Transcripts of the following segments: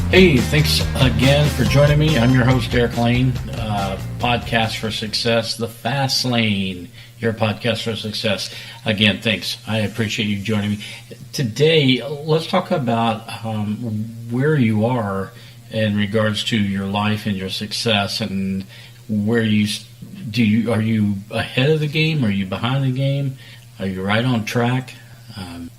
Hey, thanks again for joining me. I'm your host, Derek Lane, Podcast for Success, The Fast Lane, your podcast for success. Again, thanks. I appreciate you joining me. Today, let's talk about where you are in regards to your life and your success, and where are you ahead of the game? Are you behind the game? Are you right on track?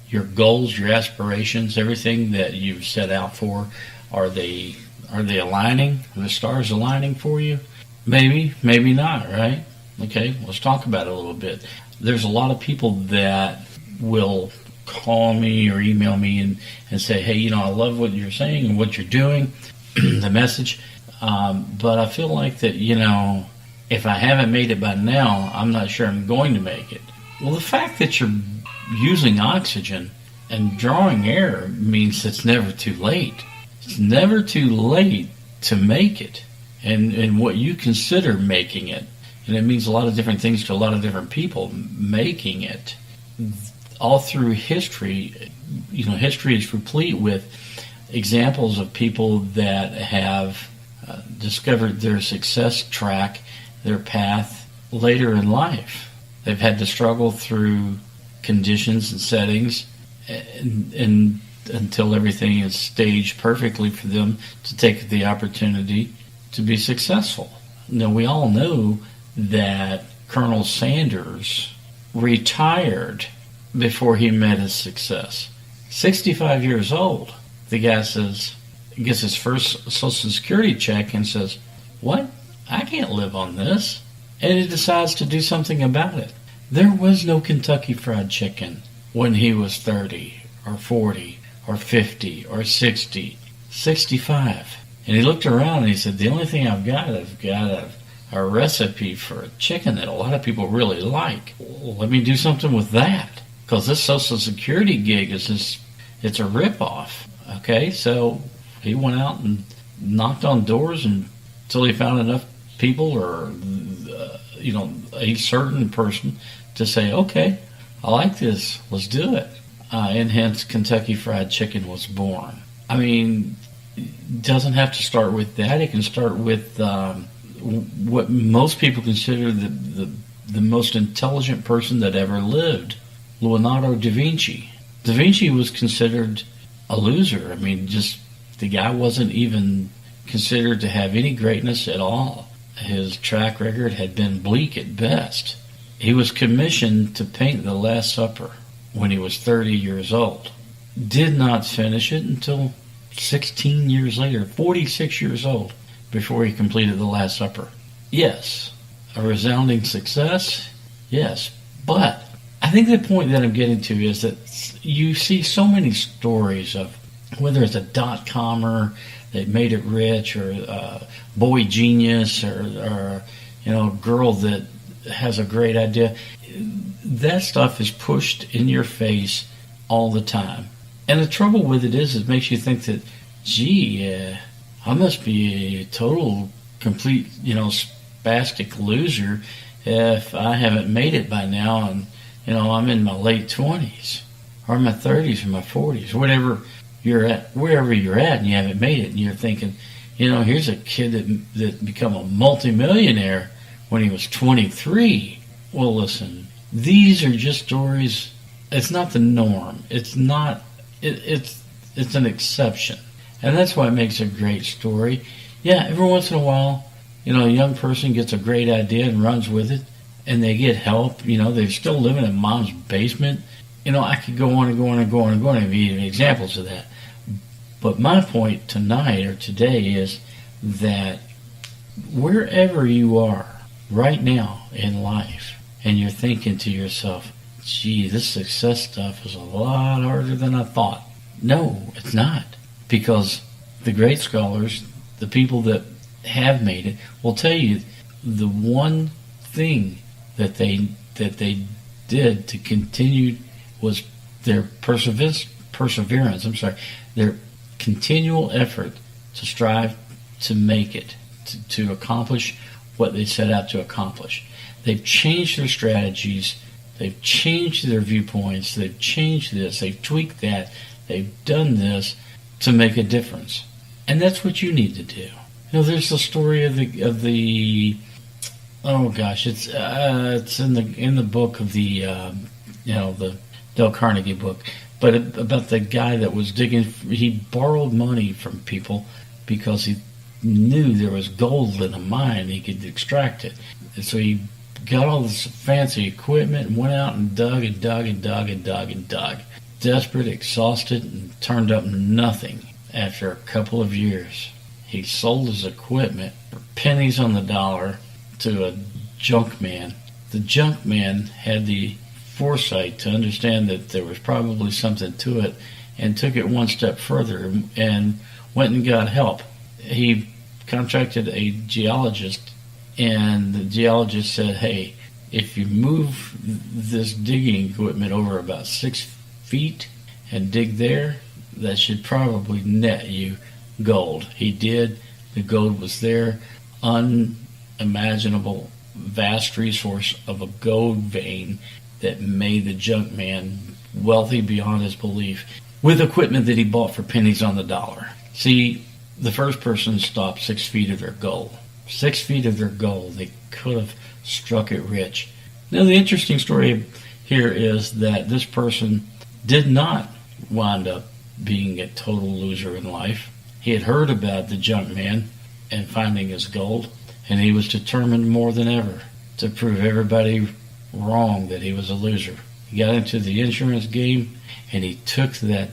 Your goals, your aspirations, everything that you've set out for, are they aligning? Are the stars aligning for you? Maybe, maybe not, right? Okay, let's talk about it a little bit. There's a lot of people that will call me or email me and say, hey, I love what you're saying and what you're doing, the message, but I feel like that, if I haven't made it by now, I'm not sure I'm going to make it. Well, the fact that you're using oxygen and drawing air means it's never too late. It's never too late to make it, and what you consider making it. And it means a lot of different things to a lot of different people, making it. All through history, history is replete with examples of people that have discovered their success track, their path later in life. They've had to struggle through conditions and settings and until everything is staged perfectly for them to take the opportunity to be successful. Now, we all know that Colonel Sanders retired before he met his success. 65 years old. The guy gets his first Social Security check and says, what? I can't live on this. And he decides to do something about it. There was no Kentucky Fried Chicken when he was 30 or 40 or 50 or 60, 65. And he looked around and he said, the only thing I've got a recipe for a chicken that a lot of people really like. Well, let me do something with that. Because this Social Security gig it's a ripoff. Okay, so he went out and knocked on doors until he found enough people or, a certain person to say, okay, I like this, let's do it. And hence Kentucky Fried Chicken was born. I mean, it doesn't have to start with that. It can start with what most people consider the most intelligent person that ever lived, Leonardo da Vinci. Da Vinci was considered a loser. I mean, just the guy wasn't even considered to have any greatness at all. His track record had been bleak at best. He was commissioned to paint The Last Supper when he was 30 years old. Did not finish it until 16 years later, 46 years old, before he completed The Last Supper. Yes, a resounding success, yes, but I think the point that I'm getting to is that you see so many stories of whether it's a dot-comer that made it rich, or a boy genius, or a girl that has a great idea. That stuff is pushed in your face all the time. And the trouble with it is it makes you think that, gee, I must be a total, complete, spastic loser if I haven't made it by now, and, I'm in my late 20s, or my 30s, or my 40s, whatever you're at, wherever you're at, and you haven't made it, and you're thinking, here's a kid that become a multimillionaire when he was 23. Well, listen, these are just stories. It's not the norm. It's not. It's an exception, and that's why it makes a great story. Yeah, every once in a while, a young person gets a great idea and runs with it, and they get help. They're still living in mom's basement. I could go on and go on and go on and go on and give you examples of that. But my point tonight or today is that wherever you are right now in life, and you're thinking to yourself, gee, this success stuff is a lot harder than I thought. No, it's not. Because the great scholars, the people that have made it, will tell you the one thing that they did to continue was their perseverance, their continual effort to strive to make it, to accomplish what they set out to accomplish. They've changed their strategies, they've changed their viewpoints, they've changed this, they've tweaked that, they've done this to make a difference. And that's what you need to do. There's the story of the oh gosh, it's in the book of the Dale Carnegie book, but about the guy that was digging. He borrowed money from people because he knew there was gold in a mine. He could extract it, and so he got all this fancy equipment and went out and dug and dug and dug and dug and dug. Desperate, exhausted, and turned up nothing. After a couple of years, he sold his equipment for pennies on the dollar to a junk man. The junk man had the foresight to understand that there was probably something to it and took it one step further and went and got help. He contracted a geologist, and the geologist said, hey, if you move this digging equipment over about 6 feet and dig there, that should probably net you gold. He did. The gold was there. Unimaginable, vast resource of a gold vein that made the junk man wealthy beyond his belief with equipment that he bought for pennies on the dollar. See, the first person stopped 6 feet of their goal. 6 feet of their goal. They could have struck it rich. Now, the interesting story here is that this person did not wind up being a total loser in life. He had heard about the junk man and finding his gold, and he was determined more than ever to prove everybody wrong that he was a loser. He got into the insurance game, and he took that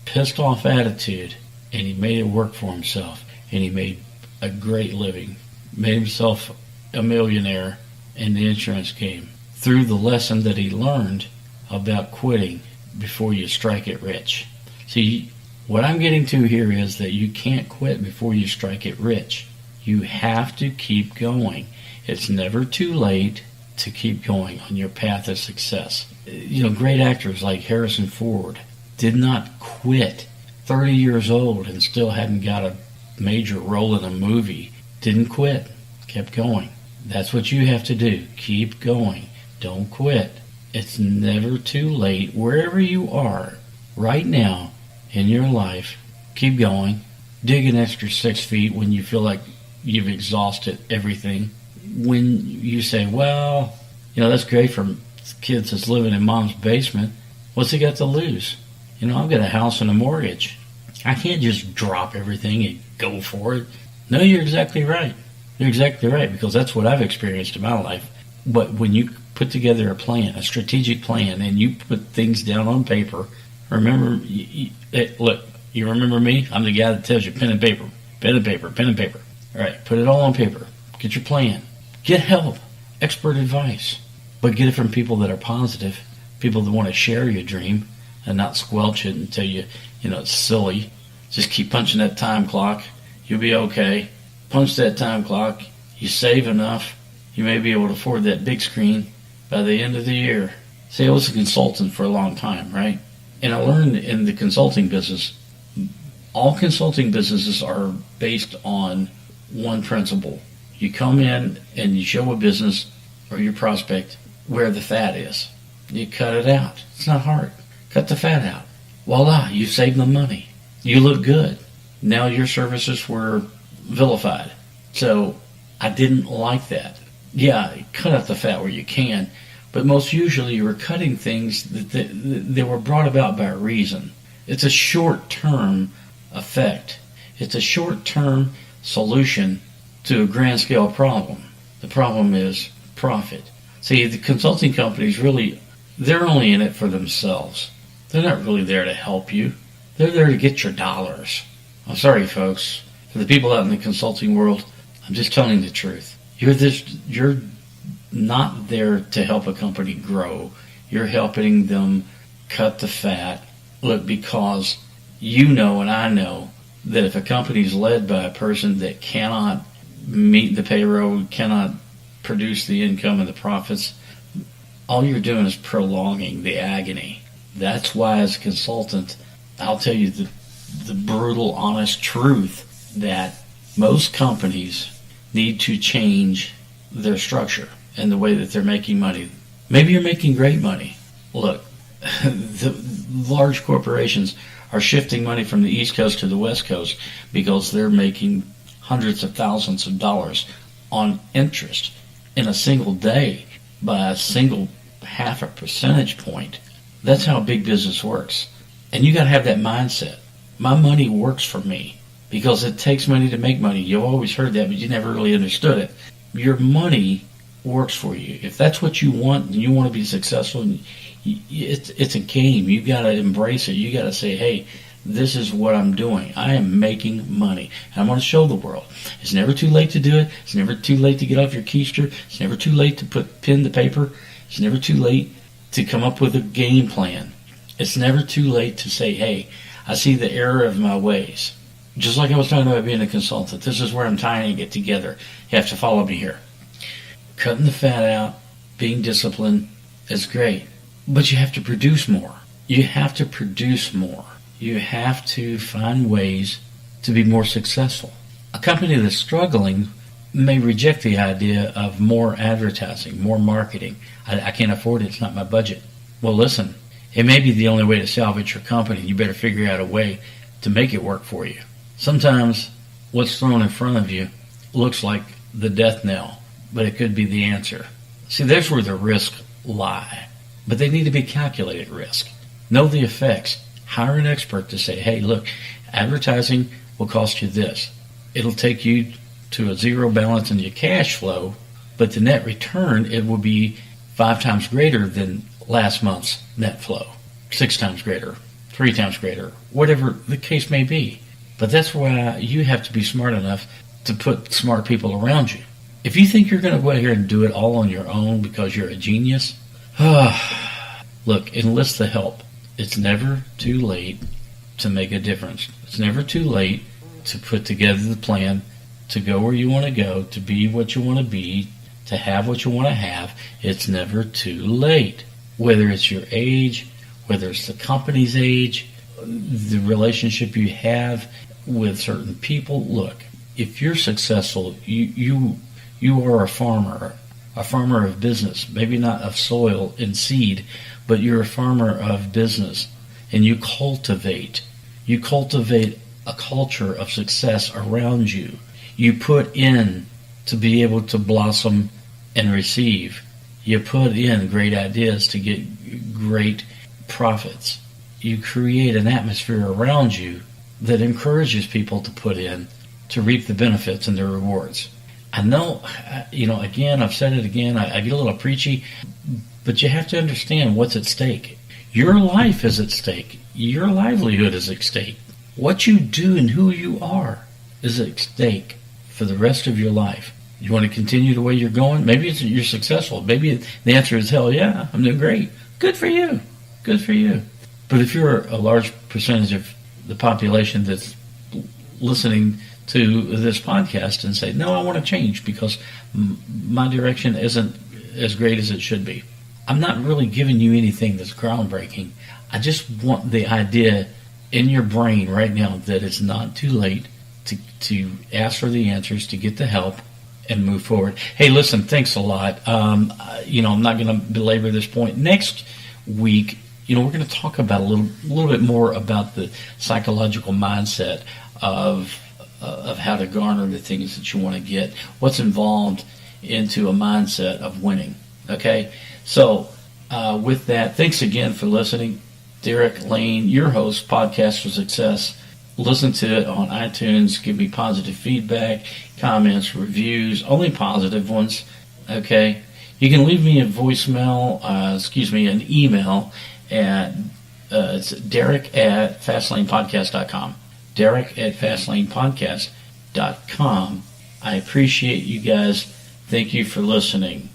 pissed off attitude, and he made it work for himself, and he made a great living, made himself a millionaire in the insurance game through the lesson that he learned about quitting before you strike it rich. See, what I'm getting to here is that you can't quit before you strike it rich. You have to keep going. It's never too late to keep going on your path of success. Great actors like Harrison Ford did not quit. 30 years old and still hadn't got a major role in a movie. Didn't quit. Kept going. That's what you have to do. Keep going. Don't quit. It's never too late. Wherever you are right now in your life, keep going. Dig an extra 6 feet when you feel like you've exhausted everything. When you say, well, that's great for kids that's living in mom's basement. What's he got to lose? I've got a house and a mortgage. I can't just drop everything and go for it. No, you're exactly right. You're exactly right, because that's what I've experienced in my life. But when you put together a plan, a strategic plan, and you put things down on paper, remember, look, you remember me? I'm the guy that tells you pen and paper, pen and paper, pen and paper. All right, put it all on paper. Get your plan. Get help, expert advice, but get it from people that are positive, people that want to share your dream and not squelch it and tell you, it's silly. Just keep punching that time clock. You'll be okay. Punch that time clock. You save enough. You may be able to afford that big screen by the end of the year. See, I was a consultant for a long time, right? And I learned in the consulting business, all consulting businesses are based on one principle. You come in and you show a business or your prospect where the fat is. You cut it out. It's not hard. Cut the fat out. Voila, you saved them money. You look good. Now your services were vilified. So I didn't like that. Yeah, cut out the fat where you can, but most usually you were cutting things that were brought about by a reason. It's a short-term effect. It's a short-term solution to a grand-scale problem. The problem is profit. See, the consulting companies they're only in it for themselves. They're not really there to help you. They're there to get your dollars. I'm sorry, folks. For the people out in the consulting world, I'm just telling the truth. You're not there to help a company grow. You're helping them cut the fat. Look, because you know and I know that if a company is led by a person that cannot meet the payroll, cannot produce the income and the profits, all you're doing is prolonging the agony. That's why, as a consultant, I'll tell you the brutal, honest truth that most companies need to change their structure and the way that they're making money. Maybe you're making great money. Look, large corporations are shifting money from the East Coast to the West Coast because they're making hundreds of thousands of dollars on interest in a single day by a single half a percentage point. That's how big business works. And you got to have that mindset. My money works for me because it takes money to make money. You've always heard that, but you never really understood it. Your money works for you. If that's what you want and you want to be successful, and it's a game. You got to embrace it. You got to say, hey, this is what I'm doing. I am making money. And I'm going to show the world. It's never too late to do it. It's never too late to get off your keister. It's never too late to put pen to paper. It's never too late to come up with a game plan. It's never too late to say, hey, I see the error of my ways. Just like I was talking about being a consultant, this is where I'm tying it together. You have to follow me here. Cutting the fat out, being disciplined is great, but you have to produce more. You have to produce more. You have to find ways to be more successful. A company that's struggling may reject the idea of more advertising, more marketing. I can't afford it. It's not my budget. Well, listen, it may be the only way to salvage your company. You better figure out a way to make it work for you. Sometimes what's thrown in front of you looks like the death knell, but it could be the answer. See, there's where the risks lie, but they need to be calculated risk. Know the effects. Hire an expert to say, hey, look, advertising will cost you this. It'll take you to a zero balance in your cash flow, but the net return, it will be 5 times greater than last month's net flow, 6 times greater, 3 times greater, whatever the case may be. But that's why you have to be smart enough to put smart people around you. If you think you're going to go out here and do it all on your own because you're a genius, look, enlist the help. It's never too late to make a difference. It's never too late to put together the plan, to go where you want to go, to be what you want to be, to have what you want to have. It's never too late. Whether it's your age, whether it's the company's age, the relationship you have with certain people. Look, if you're successful, you are a farmer of business, maybe not of soil and seed, but you're a farmer of business, and you cultivate a culture of success around you. You put in to be able to blossom and receive. You put in great ideas to get great profits. You create an atmosphere around you that encourages people to put in to reap the benefits and the rewards. I know, again, I've said it again, I get a little preachy, but you have to understand what's at stake. Your life is at stake. Your livelihood is at stake. What you do and who you are is at stake for the rest of your life. You want to continue the way you're going? Maybe you're successful. Maybe the answer is, hell yeah, I'm doing great. Good for you. Good for you. But if you're a large percentage of the population that's listening to this podcast and say, no, I want to change because my direction isn't as great as it should be, I'm not really giving you anything that's groundbreaking. I just want the idea in your brain right now that it's not too late to ask for the answers, to get the help, and move forward. Hey, listen, thanks a lot. I'm not going to belabor this point. Next week, we're going to talk about a little bit more about the psychological mindset of how to garner the things that you want to get, what's involved into a mindset of winning. Okay? So, with that, thanks again for listening. Derek Lane, your host, Podcast for Success. Listen to it on iTunes. Give me positive feedback, comments, reviews, only positive ones. Okay? You can leave me a voicemail, an email at it's Derek@FastlanePodcast.com. Derek@FastlanePodcast.com. I appreciate you guys. Thank you for listening.